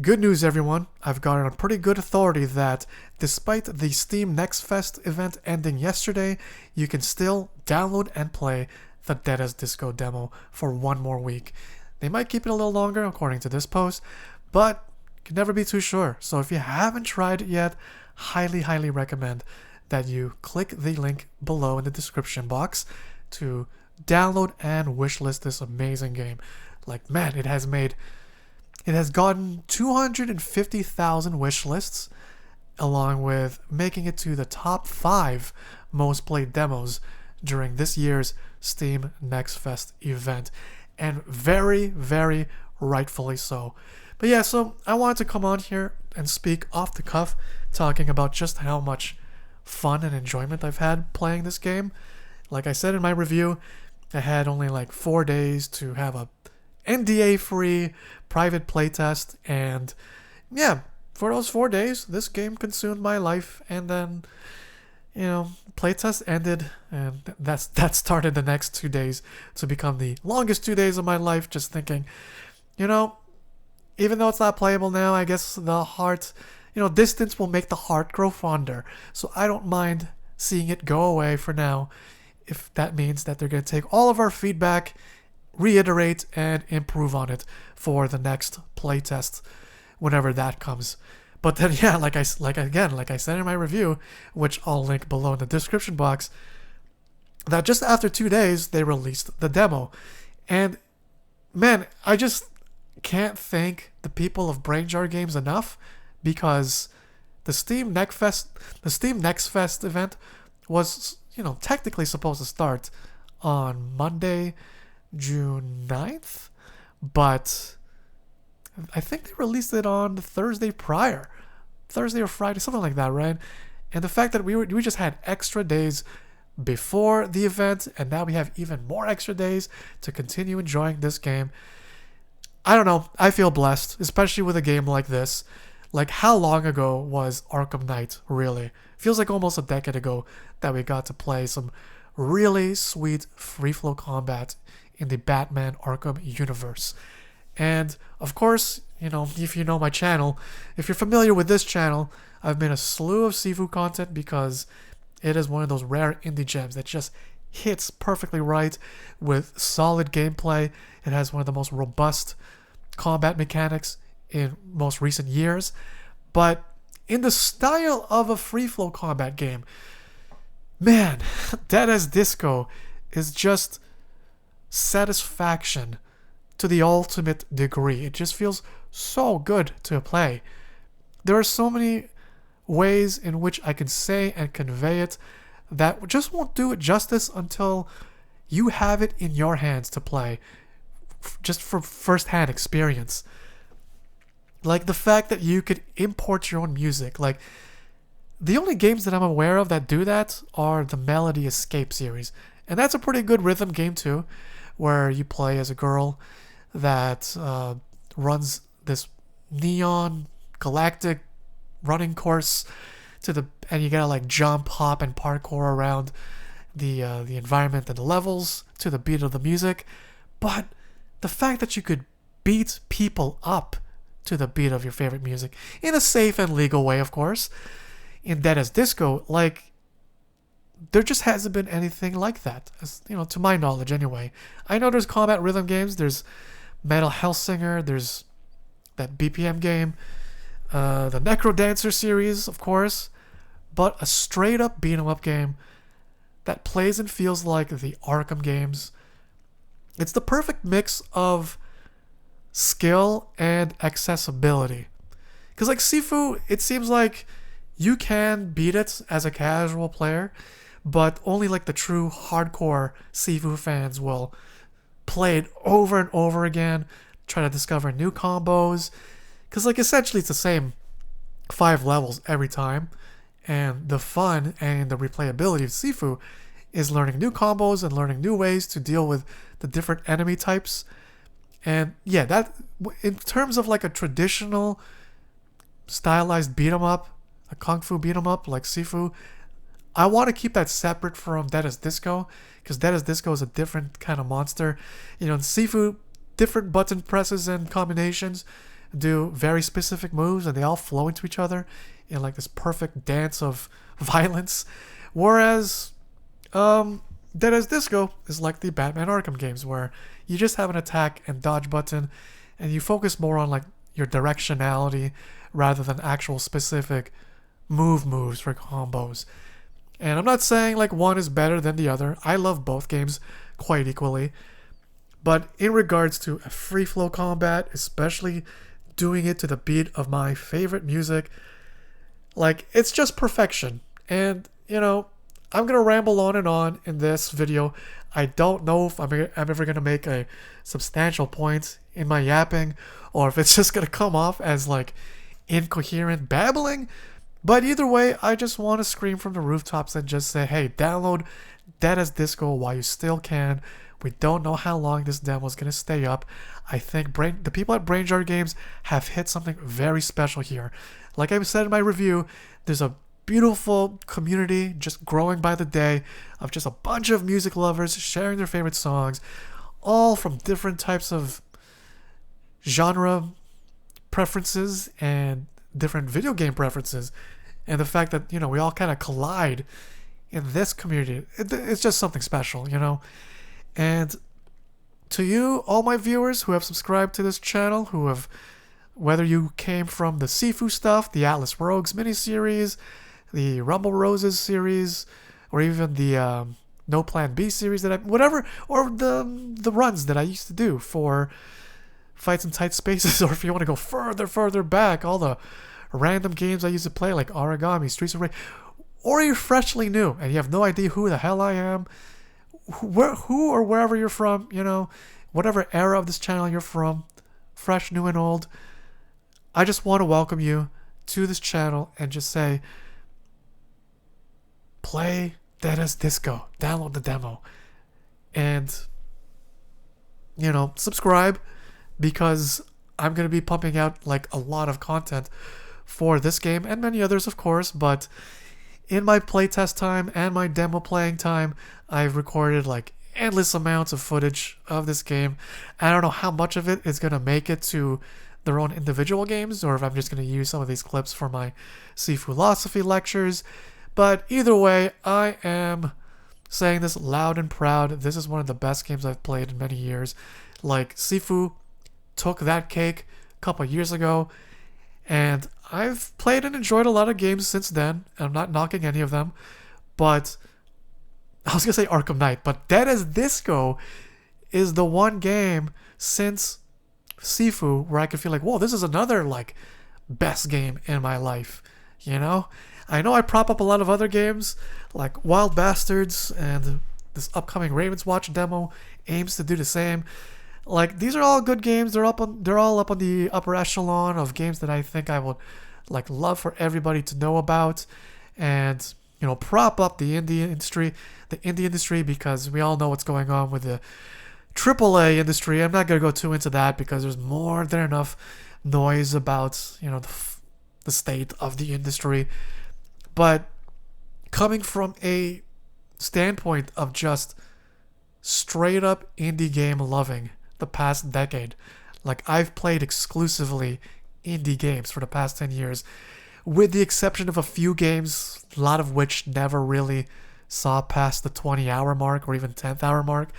Good news, everyone. I've got it on pretty good authority that despite the Steam Next Fest event ending yesterday, you can still download and play the Dead as Disco demo for one more week. They might keep it a little longer, according to this post, but you can never be too sure. So if you haven't tried it yet, highly recommend that you click the link below in the description box to download and wishlist this amazing game. Like, man, it has gotten 250,000 wish lists, along with making it to the top 5 most played demos during this year's Steam Next Fest event. And very rightfully so. But yeah, so I wanted to come on here and speak off the cuff, talking about just how much fun and enjoyment I've had playing this game. Like I said in my review, I had only like 4 days to have a NDA-free private playtest, and yeah, for those 4 days, this game consumed my life, and then, playtest ended, and that started the next 2 days to become the longest 2 days of my life, just thinking, even though it's not playable now, I guess the heart, distance will make the heart grow fonder, so I don't mind seeing it go away for now, if that means that they're going to take all of our feedback, reiterate and improve on it for the next playtest whenever that comes. But then yeah, like I said in my review, which I'll link below in the description box, that just after 2 days they released the demo. And man, I just can't thank the people of Brain Jar Games enough, because the Steam Next Fest event was, technically supposed to start on Monday, June 9th, but I think they released it on the Thursday or Friday, something like that, right? And the fact that we just had extra days before the event, and now we have even more extra days to continue enjoying this game. I don't know, I feel blessed, especially with a game like this. Like, how long ago was Arkham Knight, really? Feels like almost a decade ago that we got to play some really sweet free-flow combat in the Batman Arkham universe. And of course, if you know my channel, if you're familiar with this channel, I've made a slew of Sifu content because it is one of those rare indie gems that just hits perfectly right with solid gameplay. It has one of the most robust combat mechanics in most recent years, but in the style of a free-flow combat game. Man, Dead as Disco is just satisfaction to the ultimate degree. It just feels so good to play. There are so many ways in which I can say and convey it that just won't do it justice until you have it in your hands to play, just for first-hand experience. Like the fact that you could import your own music. Like, the only games that I'm aware of that do that are the Melody Escape series, and that's a pretty good rhythm game too, where you play as a girl that runs this neon galactic running course and you gotta like jump, hop, and parkour around the environment and the levels to the beat of the music. But the fact that you could beat people up to the beat of your favorite music in a safe and legal way, of course, in Dead as Disco, like, there just hasn't been anything like that, to my knowledge anyway. I know there's combat rhythm games, there's Metal Hellsinger, there's that BPM game, the Necro Dancer series, of course, but a straight up beat 'em up game that plays and feels like the Arkham games. It's the perfect mix of skill and accessibility. Because like Sifu, it seems like you can beat it as a casual player, but only like the true hardcore Sifu fans will play it over and over again, try to discover new combos, because like essentially it's the same 5 levels every time, and the fun and the replayability of Sifu is learning new combos and learning new ways to deal with the different enemy types. And yeah, that in terms of like a traditional stylized beat 'em up, a kung fu beat 'em up like Sifu, I want to keep that separate from Dead as Disco, because Dead as Disco is a different kind of monster. In Sifu, different button presses and combinations do very specific moves and they all flow into each other in like this perfect dance of violence. Whereas Dead as Disco is like the Batman Arkham games where you just have an attack and dodge button and you focus more on like your directionality rather than actual specific moves for combos. And I'm not saying like one is better than the other. I love both games quite equally. But in regards to a free flow combat, especially doing it to the beat of my favorite music, like it's just perfection. And I'm gonna ramble on in this video. I don't know if I'm ever gonna make a substantial point in my yapping, or if it's just gonna come off as like incoherent babbling. But either way, I just want to scream from the rooftops and just say, hey, download Dead as Disco while you still can. We don't know how long this demo is going to stay up. I think the people at Brainjar Games have hit something very special here. Like I said in my review, there's a beautiful community just growing by the day of just a bunch of music lovers sharing their favorite songs, all from different types of genre preferences and different video game preferences. And the fact that, we all kind of collide in this community, it's just something special, And to you, all my viewers who have subscribed to this channel, whether you came from the Sifu stuff, the Atlas Rogues miniseries, the Rumble Roses series, or even the No Plan B series or the runs that I used to do for Fights in Tight Spaces, or if you want to go further back, all the random games I used to play like Origami, Streets of Rage, or you're freshly new and you have no idea who the hell I am, who or wherever you're from, whatever era of this channel you're from, fresh, new, and old, I just want to welcome you to this channel and just say, play Dead as Disco, download the demo, and subscribe, because I'm going to be pumping out like a lot of content for this game and many others, of course. But in my playtest time and my demo playing time, I've recorded like endless amounts of footage of this game. I don't know how much of it is going to make it to their own individual games, or if I'm just going to use some of these clips for my Sifu-losophy lectures. But either way, I am saying this loud and proud. This is one of the best games I've played in many years. Like, Sifu took that cake a couple of years ago, and I've played and enjoyed a lot of games since then. I'm not knocking any of them, but I was gonna say Arkham Knight, but Dead as Disco is the one game since Sifu where I could feel like, whoa, this is another like best game in my life. I know I prop up a lot of other games like Wild Bastards, and this upcoming Ravens Watch demo aims to do the same. Like, these are all good games. They're all up on the upper echelon of games that I think I would like love for everybody to know about, and prop up the indie industry, because we all know what's going on with the AAA industry. I'm not gonna go too into that because there's more than enough noise about the state of the industry. But coming from a standpoint of just straight up indie game loving the past decade, like I've played exclusively indie games for the past 10 years, with the exception of a few games, a lot of which never really saw past the 20-hour mark or even 10th hour mark.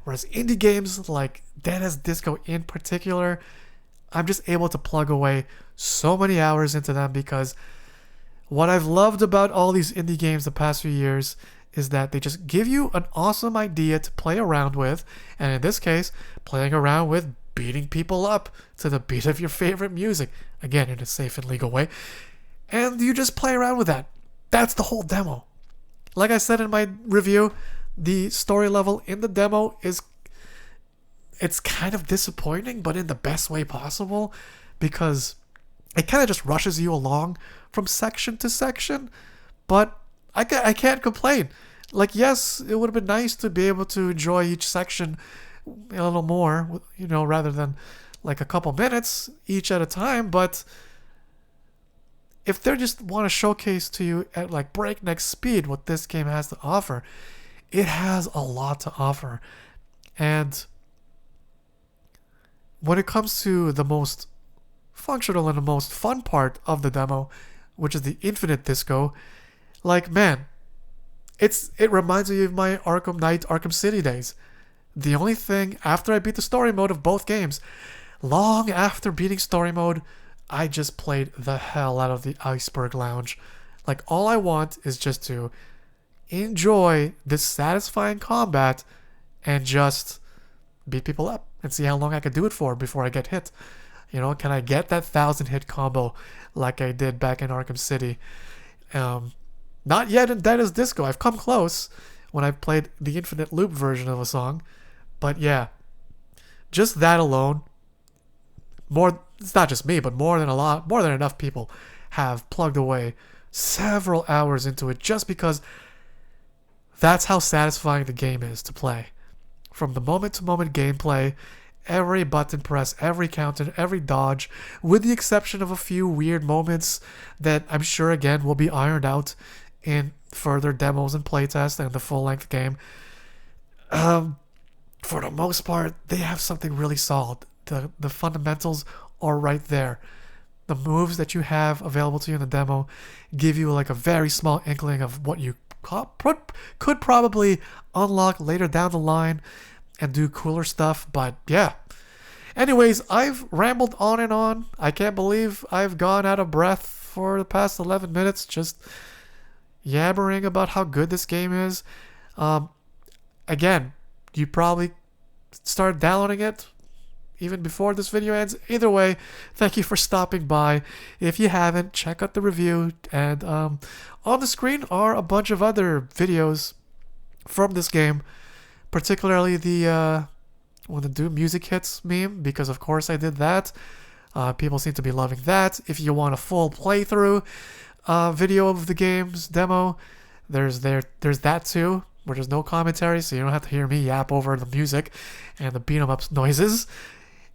Whereas indie games like Dead as Disco in particular, I'm just able to plug away so many hours into them, because what I've loved about all these indie games the past few years is that they just give you an awesome idea to play around with, and in this case, playing around with beating people up to the beat of your favorite music, again in a safe and legal way, and you just play around with that. That's the whole demo. Like I said in my review, the story level in the demo it's kind of disappointing, but in the best way possible, because it kind of just rushes you along from section to section. But I can't complain. Like, yes, it would have been nice to be able to enjoy each section a little more, rather than like a couple minutes each at a time. But if they just want to showcase to you at like breakneck speed what this game has to offer, it has a lot to offer. And when it comes to the most functional and the most fun part of the demo, which is the infinite disco. Like, man, it reminds me of my Arkham Knight, Arkham City days. The only thing, after I beat the story mode of both games, long after beating story mode, I just played the hell out of the Iceberg Lounge. Like, all I want is just to enjoy this satisfying combat and just beat people up and see how long I can do it for before I get hit. You know, can I get that 1,000 hit combo like I did back in Arkham City? Not yet in Dead as Disco. I've come close when I played the infinite loop version of a song. But yeah, just that alone, it's not just me, but more than enough people have plugged away several hours into it just because that's how satisfying the game is to play. From the moment-to-moment gameplay, every button press, every counter, every dodge, with the exception of a few weird moments that I'm sure again will be ironed out in further demos and playtests and the full-length game. For the most part, they have something really solid. The fundamentals are right there. The moves that you have available to you in the demo give you like a very small inkling of what you could probably unlock later down the line and do cooler stuff. But yeah. Anyways, I've rambled on and on. I can't believe I've gone out of breath for the past 11 minutes just yabbering about how good this game is. Again, you probably start downloading it even before this video ends. Either way, thank you for stopping by. If you haven't, check out the review. And on the screen are a bunch of other videos from this game, particularly the when the Doom music hits meme, because of course I did that. People seem to be loving that. If you want a full playthrough video of the game's demo, there's that too, where there's no commentary, so you don't have to hear me yap over the music and the beat 'em up noises.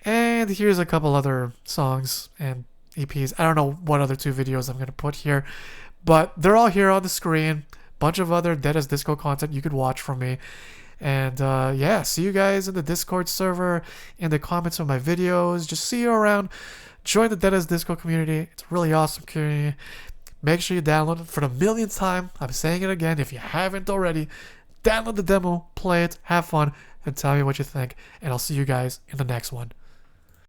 And here's a couple other songs and EPs. I don't know what other two videos I'm going to put here, but they're all here on the screen. Bunch of other Dead as Disco content you could watch from me. And yeah, see you guys in the Discord server, in the comments of my videos. Just see you around. Join the Dead as Disco community. It's a really awesome community. Make sure you download it for the millionth time. I'm saying it again. If you haven't already, download the demo, play it, have fun, and tell me what you think. And I'll see you guys in the next one.